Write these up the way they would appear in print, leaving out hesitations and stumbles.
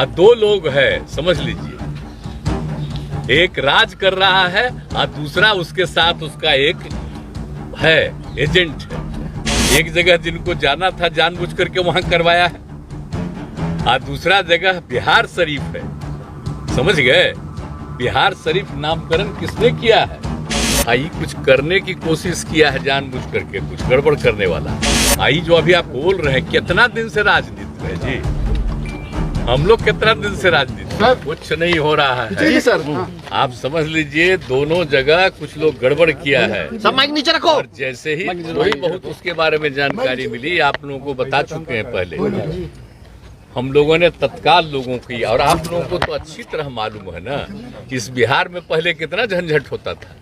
और दो लोग हैं, समझ लीजिए। एक राज कर रहा है और दूसरा उसके साथ उसका एक है एजेंट है। एक जगह जिनको जाना था जानबूझ करके वहां करवाया है और दूसरा जगह बिहार शरीफ है, समझ गए। बिहार शरीफ नामकरण किसने किया है? आई कुछ करने की कोशिश किया है जानबूझ करके, कुछ गड़बड़ करने वाला। आई जो अभी आप बोल रहे हैं, कितना दिन से राजनीति है जी, हम लोग कितना दिन से राजनीति, कुछ नहीं हो रहा है जी सर। आप समझ लीजिए दोनों जगह कुछ लोग गड़बड़ किया है। सब माइक नीचे रखो। और जैसे ही थोड़ी बहुत उसके बारे में जानकारी मिली, आप लोगों को बता चुके हैं पहले, हम लोगों ने तत्काल लोगों की, और आप लोगों को तो अच्छी तरह मालूम है ना कि इस बिहार में पहले कितना झंझट होता था,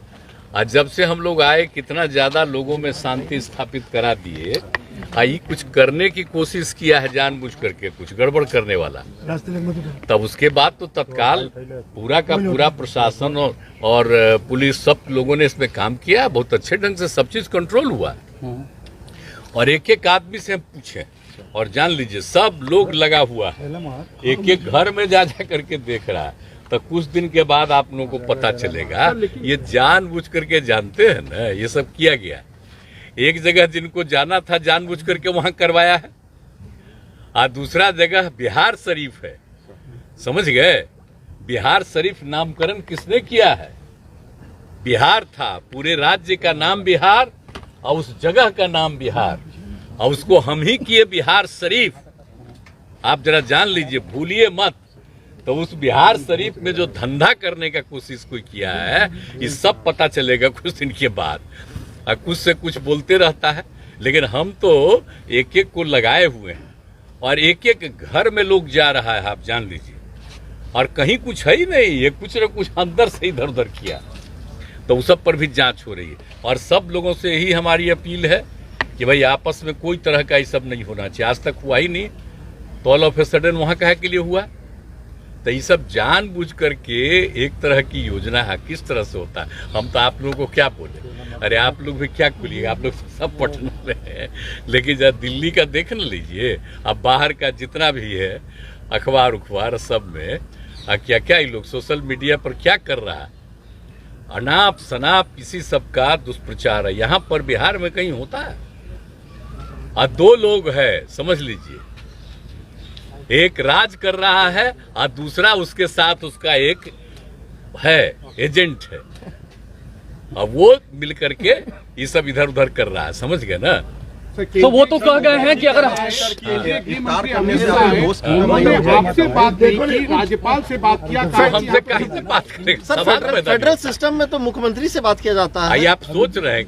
और जब से हम लोग आए कितना ज्यादा लोगों में शांति स्थापित करा दिए। आई कुछ करने की कोशिश किया है जानबूझ करके, कुछ गड़बड़ करने वाला, तब उसके बाद तो तत्काल पूरा का पूरा प्रशासन और पुलिस सब लोगों ने इसमें काम किया। बहुत अच्छे ढंग से सब चीज कंट्रोल हुआ। और एक एक आदमी से हम पूछे और जान लीजिए सब लोग लगा हुआ है, एक एक घर में जा करके देख रहा है। तो कुछ दिन के बाद आप लोगों को पता चलेगा, ये जानबूझ करके जानते हैं ना, ये सब किया गया। एक जगह जिनको जाना था जानबूझ करके वहां करवाया है और दूसरा जगह बिहार शरीफ है, समझ गए। बिहार शरीफ नामकरण किसने किया है? बिहार था, पूरे राज्य का नाम बिहार और उस जगह का नाम बिहार, और उसको हम ही किए बिहार शरीफ। आप जरा जान लीजिए, भूलिए मत। तो उस बिहार शरीफ में जो धंधा करने का कोशिश कोई किया है, ये सब पता चलेगा कुछ दिन के बाद। कुछ से कुछ बोलते रहता है, लेकिन हम तो एक एक को लगाए हुए हैं और एक एक घर में लोग जा रहा है, आप जान लीजिए। और कहीं कुछ है ही नहीं, ये कुछ न कुछ अंदर से इधर उधर किया, तो उस सब पर भी जांच हो रही है। और सब लोगों से यही हमारी अपील है कि भाई आपस में कोई तरह का ये सब नहीं होना चाहिए। आज तक हुआ ही नहीं, तो ऑल ऑफ ए सडन वहां काहे के लिए हुआ? तो ये सब जानबूझ करके एक तरह की योजना है, किस तरह से होता है। हम तो आप लोगों को क्या बोले, अरे आप लोग भी क्या बोलिएगा, आप लोग सब पटना में हैं, लेकिन जब दिल्ली का देख न लीजिए, अब बाहर का जितना भी है अखबार उखबार सब में क्या क्या ये लोग सोशल मीडिया पर क्या कर रहा है, अनाप शनाप किसी सब का दुष्प्रचार है। यहाँ पर बिहार में कहीं होता है? और दो लोग हैं, समझ लीजिए। एक राज कर रहा है और दूसरा उसके साथ उसका एक है एजेंट है, और वो मिलकर के ये सब इधर उधर कर रहा है, समझ गए ना। तो वो तो कह गए हैं कि अगर आपसे बात की, राज्यपाल से बात किया, हमसे कहीं से बात करेंगे? सर फेडरल सिस्टम में तो मुख्यमंत्री से बात किया जाता है। आइए आप सोच रहे हैं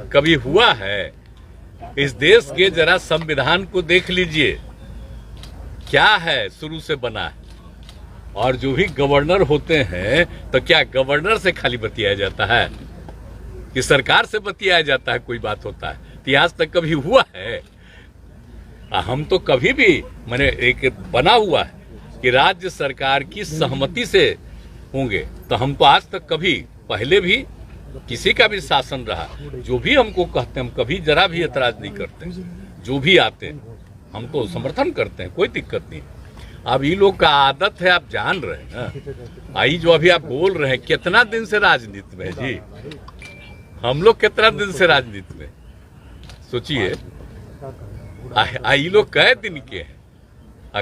कभी हुआ है? इस देश के जरा संविधान को देख लीजिए, क्या है शुरू से बना है। और जो भी गवर्नर होते हैं, तो क्या गवर्नर से खाली बतियाया जाता है कि सरकार से बतियाया जाता है? कोई बात होता है? इतिहास तक कभी हुआ है? हम तो कभी भी मैंने एक बना हुआ है कि राज्य सरकार की सहमति से होंगे, तो हम तो आज तक कभी, पहले भी किसी का भी शासन रहा, जो भी हमको कहते हैं हम कभी जरा भी एतराज नहीं करते। जो भी आते हैं हम तो समर्थन करते हैं, कोई दिक्कत नहीं। अब ये लोग का आदत है, आप जान रहे हैं ना। आई जो अभी आप बोल रहे हैं, कितना दिन से राजनीति में जी, हम लोग कितना दिन से राजनीति में, सोचिए। ये लोग कई दिन के हैं,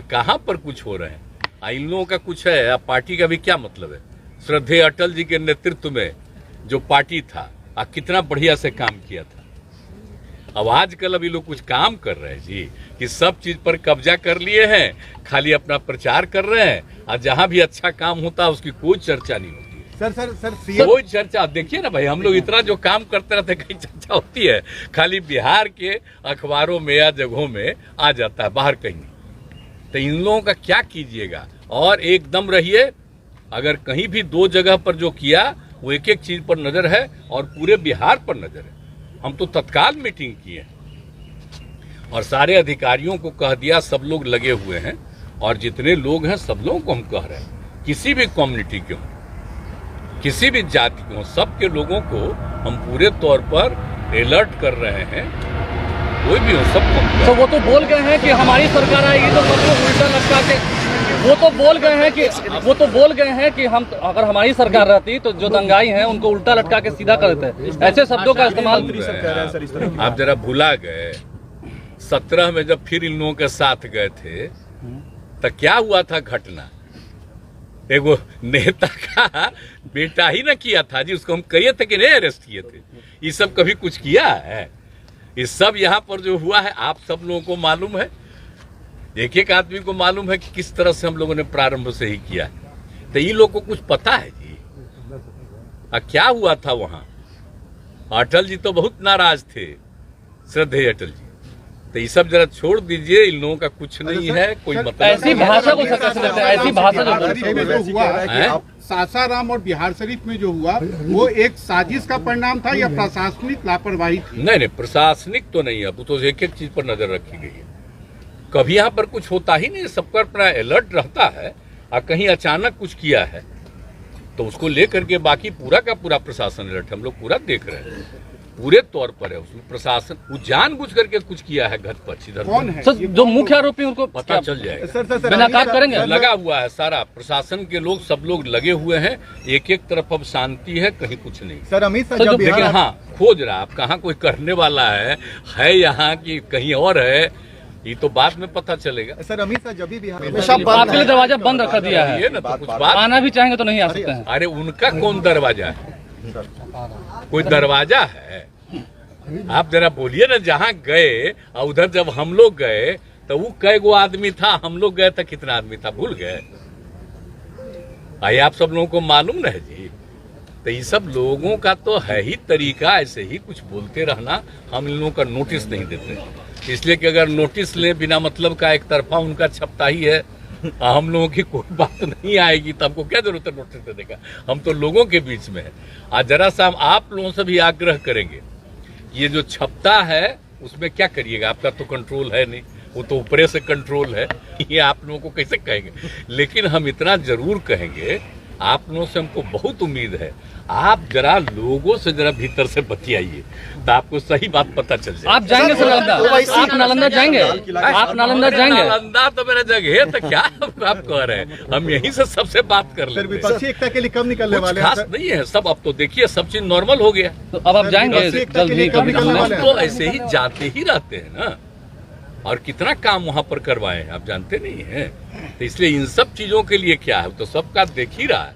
कहाँ पर कुछ हो रहे हैं। इन लोगों का कुछ है, अब पार्टी का भी क्या मतलब है? श्रद्धेय अटल जी के नेतृत्व में जो पार्टी था, कितना बढ़िया से काम किया था। अब आजकल अभी लोग कुछ काम कर रहे हैं जी, कि सब चीज पर कब्जा कर लिए हैं, खाली अपना प्रचार कर रहे हैं, और जहां भी अच्छा काम होता है उसकी कोई चर्चा नहीं होती है। सर कोई चर्चा, देखिए ना भाई, हम लोग इतना जो काम करते रहते हैं, कहीं चर्चा होती है? खाली बिहार के अखबारों में या जगहों में आ जाता है, बाहर कहीं नहीं। तो इन लोगों का क्या कीजिएगा। और एकदम रहिए, अगर कहीं भी दो जगह पर जो किया, वो एक एक चीज पर नजर है और पूरे बिहार पर नजर है। हम तो तत्काल मीटिंग किए और सारे अधिकारियों को कह दिया, सब लोग लगे हुए हैं, और जितने लोग हैं सब लोगों को हम कह रहे हैं, किसी भी कम्युनिटी के हों, किसी भी जाति के हों, सबके लोगों को हम पूरे तौर पर अलर्ट कर रहे हैं। कोई भी हो, सबको। तो वो तो बोल गए हैं कि हमारी सरकार आएगी तो सबको उल्टा लटका के वो तो बोल गए हैं कि हम अगर हमारी सरकार रहती तो जो दंगाई हैं उनको उल्टा लटका के सीधा कर देते। ऐसे शब्दों का इस्तेमाल आप जरा भुला गए 17 में जब फिर इन लोगों के साथ गए थे तो क्या हुआ था घटना। एगो नेता का बेटा ही ना किया था जी, उसको हम कहिए थे कि नहीं अरेस्ट किए थे। ये सब कभी कुछ किया है? ये सब यहाँ पर जो हुआ है आप सब लोगों को मालूम है, एक एक आदमी को मालूम है कि किस तरह से हम लोगों ने प्रारंभ से ही किया है। तो ये लोग को कुछ पता है जी क्या हुआ था वहां। अटल जी तो बहुत नाराज थे, श्रद्धेय अटल जी। तो ये सब जरा छोड़ दीजिए, इन लोगों का कुछ नहीं है, कोई मतलब ऐसी भाषा को कैसे देते हैं? ऐसी भाषा जो हुआ सासाराम और बिहार शरीफ में जो हुआ वो एक साजिश का परिणाम था या प्रशासनिक लापरवाही थी? नहीं, प्रशासनिक तो नहीं है, वो तो एक एक चीज पर नजर रखी गई है। कभी यहाँ पर कुछ होता ही नहीं, सबका अपना अलर्ट रहता है। और कहीं अचानक कुछ किया है तो उसको लेकर के बाकी पूरा का पूरा प्रशासन अलर्ट, हम लोग पूरा देख रहे हैं, पूरे तौर पर है। उसमें प्रशासन वो जानबूझ करके कुछ किया है घर पर इधर। कौन है सर जो मुख्य आरोपी उनको पता चल जाएगा। बिनाकाब करेंगे। लगा हुआ है सारा प्रशासन के लोग, सब लोग लगे हुए हैं। एक एक तरफ अब शांति है, कहीं कुछ नहीं। सर अमित शाह लेकिन हाँ खोज रहा, आप कहाँ कोई करने वाला है यहाँ की कहीं और है, ये तो बाद में पता चलेगा। सर अमित शाह जब भी बिहार आपके लिए दरवाजा बंद रखा दिया है, ये ना तो कुछ बात। आना भी चाहेंगे तो नहीं आ सकते हैं। अरे उनका कौन दरवाजा है? कोई दरवाजा है? आप जरा बोलिए ना, जहाँ गए और उधर जब हम लोग गए तो वो कई गो आदमी था, हम लोग गए तो कितना आदमी था भूल गए? आइए आप सब लोगों को मालूम न है जी। तो ये सब लोगों का तो है ही तरीका, ऐसे ही कुछ बोलते रहना। हम इन लोगों का नोटिस नहीं देते, इसलिए कि अगर नोटिस लें बिना मतलब का एक तरफा उनका छपता ही है, हम लोगों की कोई बात नहीं आएगी तो हमको क्या जरूरत है नोटिस देने का? हम तो लोगों के बीच में है। आज जरा सा हम आप लोगों से भी आग्रह करेंगे, ये जो छपता है उसमें क्या करिएगा? आपका तो कंट्रोल है नहीं, वो तो ऊपरे से कंट्रोल है, ये आप लोगों को कैसे कहेंगे? लेकिन हम इतना जरूर कहेंगे, आप लोगों से हमको बहुत उम्मीद है, आप जरा लोगों से जरा भीतर से बतियाइए तो आपको सही बात पता चल जाए। आप जाएंगे सर नालंदा? आप नालंदा जाएंगे? आप नालंदा जाएंगे? नालंदा तो मेरा जगह है, तो क्या आप कह रहे हैं? हम यहीं से सबसे बात कर लेते हैं। विपक्षी एकता के लिए कब निकलने वाले हैं? खास नहीं है सब, अब तो देखिए सब चीज नॉर्मल हो गया। तो अब आप जाएंगे जल्द ही? कभी हम तो ऐसे ही जाते ही रहते हैं ना, और कितना काम वहां पर करवाए हैं आप जानते नहीं हैं। तो इसलिए इन सब चीजों के लिए क्या है, तो सबका देख ही रहा है।